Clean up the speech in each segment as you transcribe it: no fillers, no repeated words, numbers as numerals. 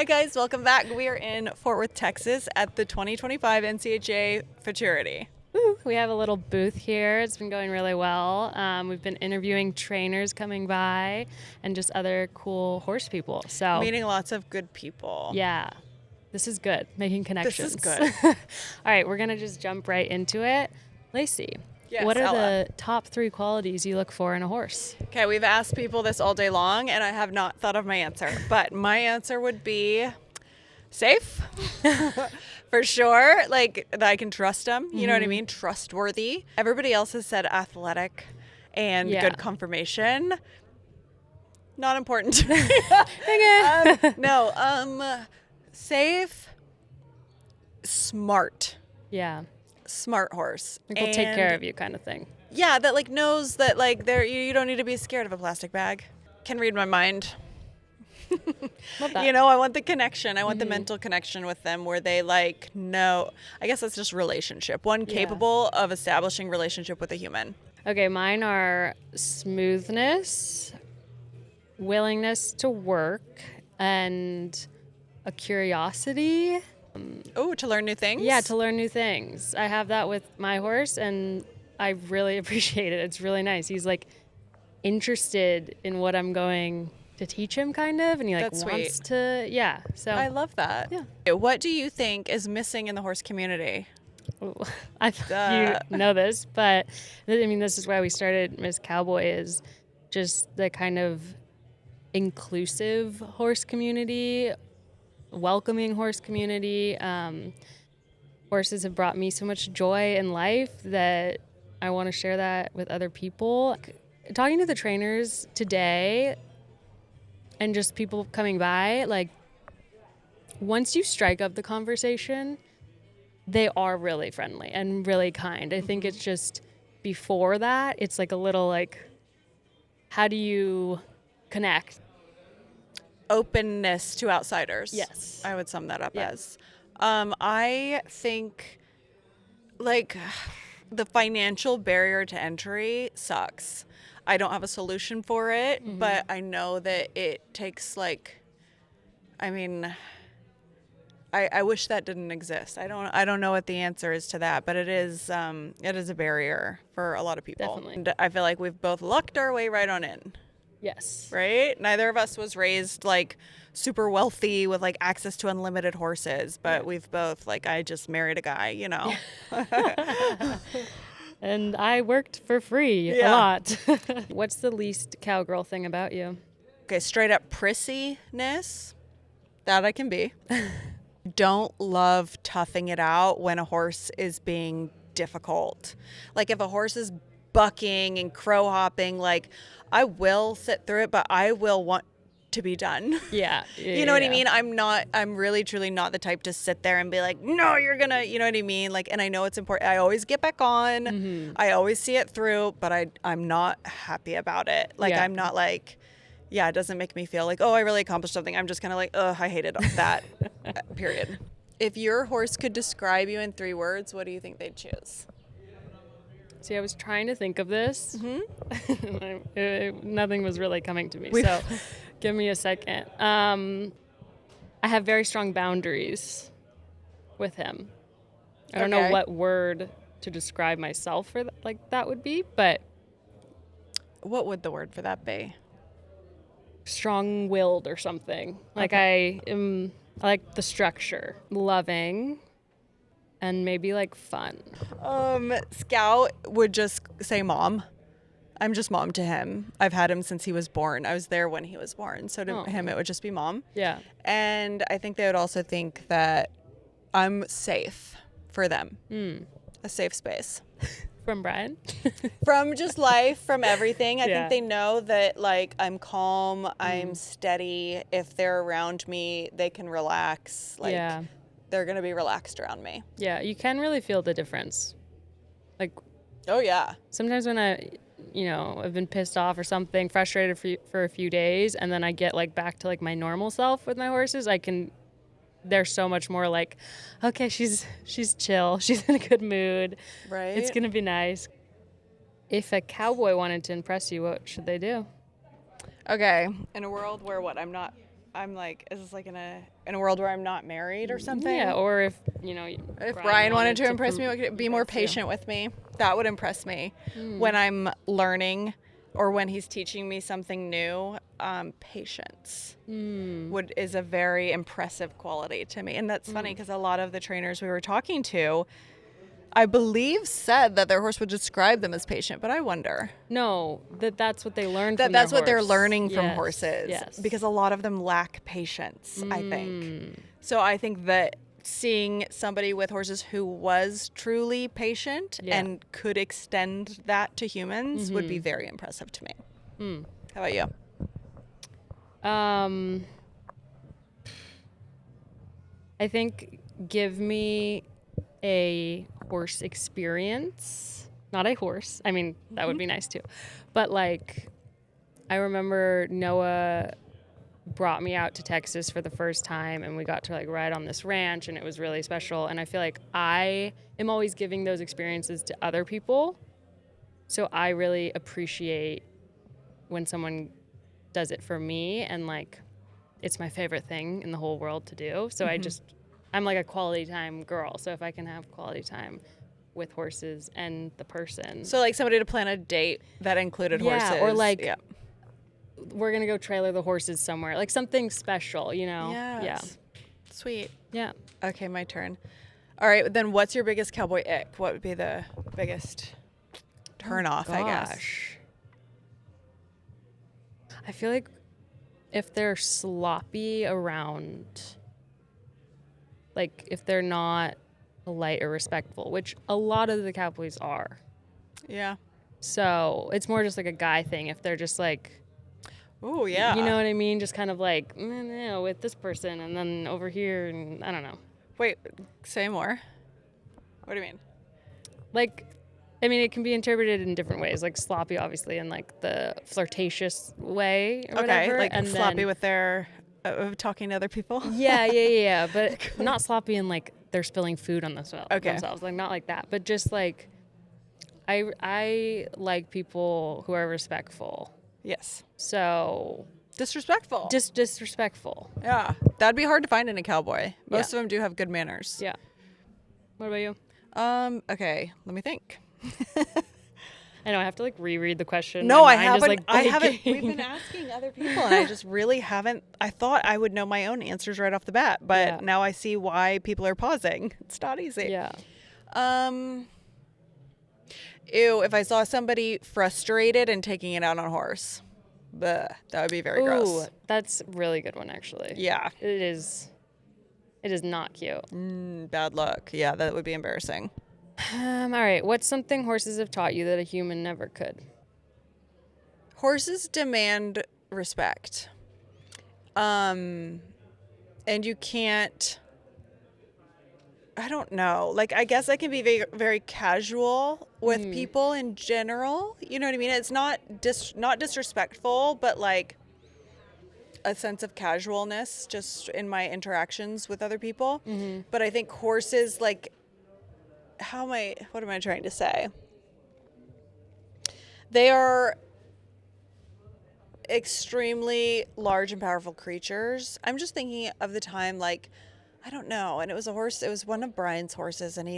Hi guys, welcome back. We are in Fort Worth, Texas at the 2025 NCHA Futurity. We have a little booth here. It's been going really well. We've been interviewing trainers coming by and just other cool horse people. So Meeting lots of good people. yeah, this is good. Making connections. This is good. All right, we're gonna just jump right into it. Lacey, Yes, what are Ella. the top 3 qualities you look for in a horse? Okay, we've asked people this all day long and I have not thought of my answer, but my answer would be safe. For sure, like that I can trust them, you know what I mean? Trustworthy. Everybody else has said athletic and Yeah. good conformation. Not important to me. Safe, smart. Yeah, Smart horse. like we'll take care of you kind of thing. Yeah, that like knows that like you don't need to be scared of a plastic bag. Can read my mind. Love that. You know, I want the connection. I want the mental connection with them where they like know. I guess that's just relationship. One capable of establishing relationship with a human. Okay, mine are smoothness, willingness to work, and a curiosity. Oh, to learn new things? Yeah, to learn new things. I have that with my horse, and I really appreciate it. It's really nice. He's like interested in what I'm going to teach him, kind of, and he like That's wants sweet. to. Yeah, so I love that. Yeah. What do you think is missing in the horse community? you know this, but I mean, this is why we started Miss Cowboy, is just the kind of inclusive horse community, welcoming horse community. Horses have brought me so much joy in life that I want to share that with other people. Talking to the trainers today and just people coming by, like, once you strike up the conversation, they are really friendly and really kind. I think it's just before that, it's like a little like, how do you connect? Openness to outsiders. Yes. I would sum that up Yeah. as. I think like the financial barrier to entry sucks. I don't have a solution for it, but I know that it takes like, I mean, I wish that didn't exist. I don't know what the answer is to that, but it is a barrier for a lot of people. Definitely. And I feel like we've both lucked our way right on in. Yes. Right? Neither of us was raised like super wealthy with like access to unlimited horses, but we've both like, I just married a guy, you know. And I worked for free a Yeah. lot. What's the least cowgirl thing about you? Okay, straight up prissiness, that I can be. Don't love toughing it out when a horse is being difficult. Like if a horse is bucking and crow hopping, like I will sit through it, but I will want to be done. Yeah. You know what I mean? I'm really truly not the type to sit there and be like, no, you're gonna, you know what I mean? Like, and I know it's important. I always get back on. I always see it through, but I'm not happy about it. Like, Yeah. I'm not like, yeah, it doesn't make me feel like, oh, I really accomplished something. I'm just kind of like, ugh, I hated that, period. If your horse could describe you in 3 words, what do you think they'd choose? See, I was trying to think of this. Nothing was really coming to me. So give me a second. I have very strong boundaries with him. I don't know Okay. what word to describe myself for like that would be, but What would the word for that be? strong-willed or something. Like I like the structure, loving, and maybe like fun. Scout would just say mom. I'm just mom to him. I've had him since he was born. I was there when he was born. So to him, it would just be mom. Yeah. And I think they would also think that I'm safe for them. A safe space. From Brian. From just life, from everything. I Yeah. think they know that like I'm calm, I'm steady. If they're around me, they can relax. Like Yeah. they're going to be relaxed around me. Yeah, you can really feel the difference. Like Oh yeah. sometimes when I've been pissed off or something, frustrated for a few days, and then I get like back to like my normal self with my horses, they're so much more like, okay, she's chill, she's in a good mood, Right? it's gonna be nice. If a cowboy wanted to impress you, what should they do? Okay. In a world where what? I'm not I'm like, is this like in a world where I'm not married or something? Yeah, or if, If Brian wanted to impress me, be more impress you. patient with me. That would impress me. When I'm learning or when he's teaching me something new, patience is a very impressive quality to me. And that's funny because a lot of the trainers we were talking to, I believe, said that their horse would describe them as patient, but I wonder. No, that's what they learned That from that's their what they're horse. learning from Yes, horses. yes. Because a lot of them lack patience, I think. So I think that seeing somebody with horses who was truly patient and could extend that to humans would be very impressive to me. How about you? I think give me a horse experience, not a horse. I mean, that would be nice too. But like, I remember Noah brought me out to Texas for the first time and we got to like ride on this ranch and it was really special. And I feel like I am always giving those experiences to other people. So I really appreciate when someone does it for me, and like, it's my favorite thing in the whole world to do. So I'm like a quality time girl. So if I can have quality time with horses and the person. So like somebody to plan a date that included horses. Or like, we're going to go trailer the horses somewhere. Like something special, Yes. Yeah. Sweet. Yeah. Okay, my turn. All right, then what's your biggest cowboy ick? What would be the biggest turn off, I guess? I feel like if they're sloppy around, like if they're not polite or respectful, which a lot of the cowboys are. Yeah. So it's more just like a guy thing. If they're just like, oh yeah, you know what I mean? Just kind of like, with this person and then over here, and I don't know. Wait, say more. What do you mean? Like, I mean, it can be interpreted in different ways, like sloppy, obviously, in like the flirtatious way or whatever. Like and sloppy then, with their talking to other people. Yeah. But not sloppy in like they're spilling food on themselves, like not like that. But just like, I like people who are respectful. Yes. So disrespectful. Just disrespectful. Yeah, that'd be hard to find in a cowboy. Most of them do have good manners. Yeah. What about you? Okay, let me think. I know I have to like reread the question. No, I haven't. Like, I haven't. We've been asking other people, and I just really haven't. I thought I would know my own answers right off the bat, but now I see why people are pausing. It's not easy. Yeah. Ew, if I saw somebody frustrated and taking it out on a horse, that would be very gross. That's a really good one, actually. Yeah. It is not cute. Bad luck. Yeah, that would be embarrassing. All right. What's something horses have taught you that a human never could? Horses demand respect. And you can't, I don't know. Like, I guess I can be very, very casual with people in general. You know what I mean? It's not disrespectful, but like a sense of casualness just in my interactions with other people. But I think horses, like, what am I trying to say? They are extremely large and powerful creatures. I'm just thinking of the time, like, I don't know. And it was a horse. It was one of Brian's horses. And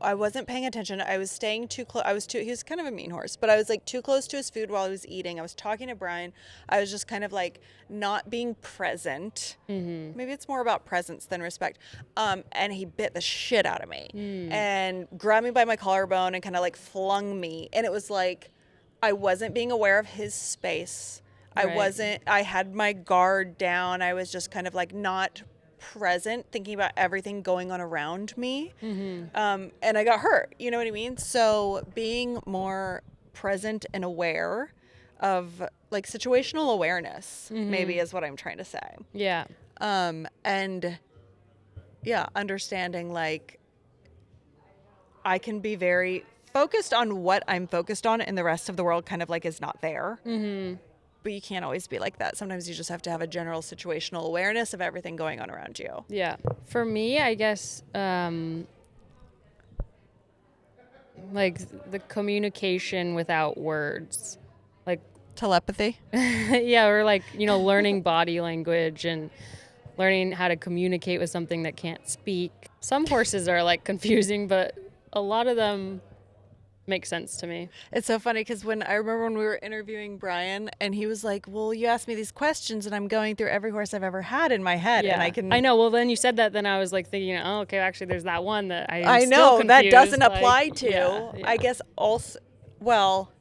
I wasn't paying attention. I was staying too close. He was kind of a mean horse, but I was like too close to his food while I was eating. I was talking to Brian. I was just kind of like not being present. Maybe it's more about presence than respect. And he bit the shit out of me and grabbed me by my collarbone and kind of like flung me. And it was like, I wasn't being aware of his space. I had my guard down. I was just kind of like not present, thinking about everything going on around me. And I got hurt, you know what I mean? So being more present and aware of like situational awareness maybe is what I'm trying to say. Yeah. And yeah, understanding like I can be very focused on what I'm focused on and the rest of the world kind of like is not there. But you can't always be like that. Sometimes you just have to have a general situational awareness of everything going on around you. Yeah. For me, I guess, like the communication without words. Like Telepathy. Yeah, or like, learning body language and learning how to communicate with something that can't speak. Some horses are like confusing, but a lot of them make sense to me. It's so funny because I remember when we were interviewing Brian and he was like, well, you asked me these questions and I'm going through every horse I've ever had in my head. Yeah, And I know. Well, then you said that, then I was like thinking, oh, okay, actually there's that one that I still know confused, that doesn't like, apply to. Yeah. I guess also, well,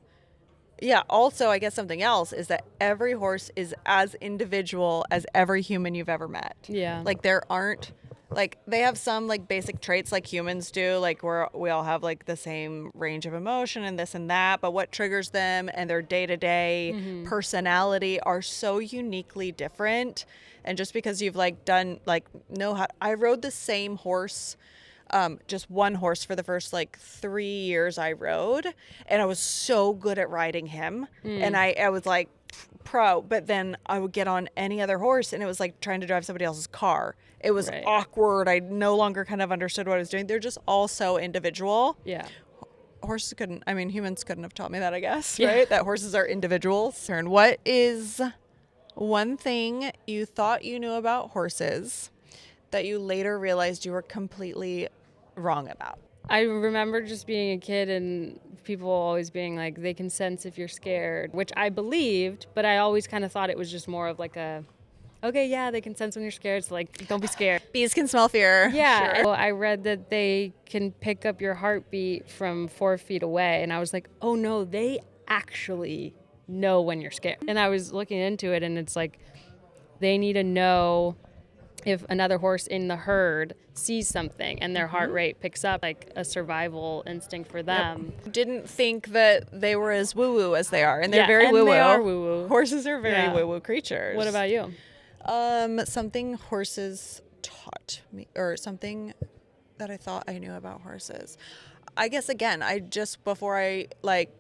yeah, also I guess something else is that every horse is as individual as every human you've ever met. Yeah. Like there aren't, like they have some like basic traits like humans do, like we all have like the same range of emotion and this and that, but what triggers them and their day-to-day personality are so uniquely different. And just because you've like done like know how, I rode the same horse, just one horse for the first like 3 years I rode, and I was so good at riding him, and I was like pro. But then I would get on any other horse, and it was like trying to drive somebody else's car. It was awkward. I no longer kind of understood what I was doing. They're just all so individual. Yeah. Horses couldn't. I mean, humans couldn't have taught me that, I guess. Right? That horses are individuals. And what is one thing you thought you knew about horses that you later realized you were completely wrong about? I remember just being a kid and people always being like, they can sense if you're scared, which I believed, but I always kind of thought it was just more of like okay, yeah, they can sense when you're scared, so like, don't be scared. Bees can smell fear. Yeah. Sure. Well, I read that they can pick up your heartbeat from 4 feet away, and I was like, oh no, they actually know when you're scared. And I was looking into it, and it's like, they need to know if another horse in the herd sees something and their heart rate picks up, like a survival instinct for them. Yep. Didn't think that they were as woo-woo as they are, and they're very and woo-woo. They are woo-woo. Horses are very woo-woo creatures. What about you? Something horses taught me, or something that I thought I knew about horses. I guess again, before I like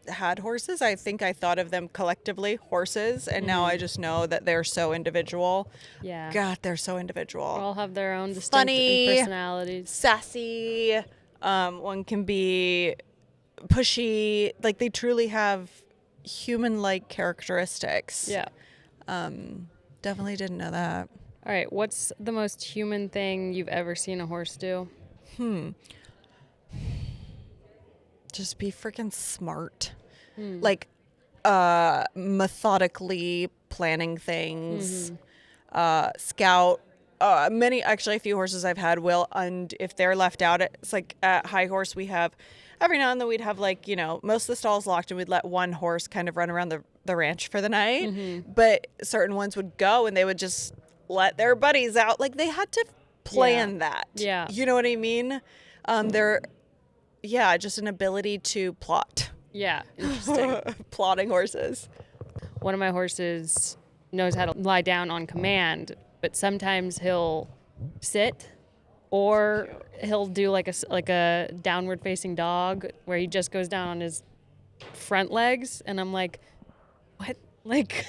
had horses, I think I thought of them collectively horses, and now I just know that they're so individual. Yeah. God, they're so individual. They all have their own distinct Funny, personalities. Sassy. One can be pushy. Like they truly have human-like characteristics. Yeah. Definitely didn't know that. All right. What's the most human thing you've ever seen a horse do? Just be freaking smart. Like, methodically planning things. Scout. A few horses I've had will, and if they're left out, it's like at High Horse, we have, every now and then we'd have like, most of the stalls locked and we'd let one horse kind of run around the ranch for the night. But certain ones would go and they would just let their buddies out. Like they had to plan that. Yeah. You know what I mean? Just an ability to plot. Yeah. Interesting. Plotting horses. One of my horses knows how to lie down on command, but sometimes he'll sit, or he'll do like a downward facing dog where he just goes down on his front legs, and I'm like, what? Like,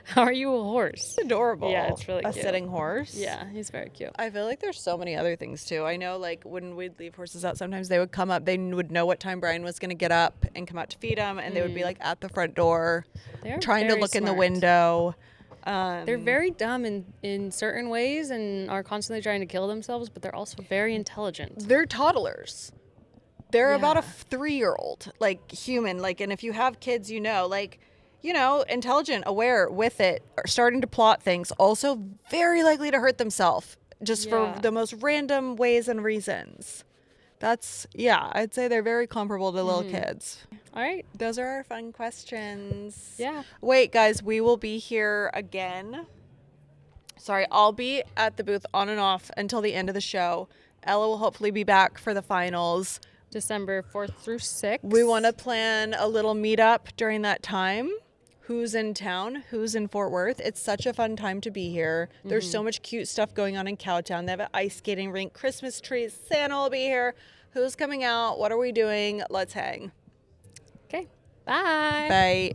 how are you a horse? Adorable. Yeah, it's really cute. A sitting horse. Yeah, he's very cute. I feel like there's so many other things too. I know like when we'd leave horses out, sometimes they would come up, they would know what time Brian was going to get up and come out to feed them, and they would be like at the front door trying to look in the window. They're very dumb in certain ways and are constantly trying to kill themselves, but they're also very intelligent. They're toddlers. They're about a 3-year-old, like human. Like, and if you have kids, intelligent, aware with it, are starting to plot things, also very likely to hurt themselves just for the most random ways and reasons. I'd say they're very comparable to little kids. All right. Those are our fun questions. Yeah. Wait, guys, we will be here again. Sorry, I'll be at the booth on and off until the end of the show. Ella will hopefully be back for the finals. December 4th through 6th. We want to plan a little meetup during that time. Who's in town? Who's in Fort Worth? It's such a fun time to be here. There's so much cute stuff going on in Cowtown. They have an ice skating rink, Christmas trees. Santa will be here. Who's coming out? What are we doing? Let's hang. Okay. Bye. Bye.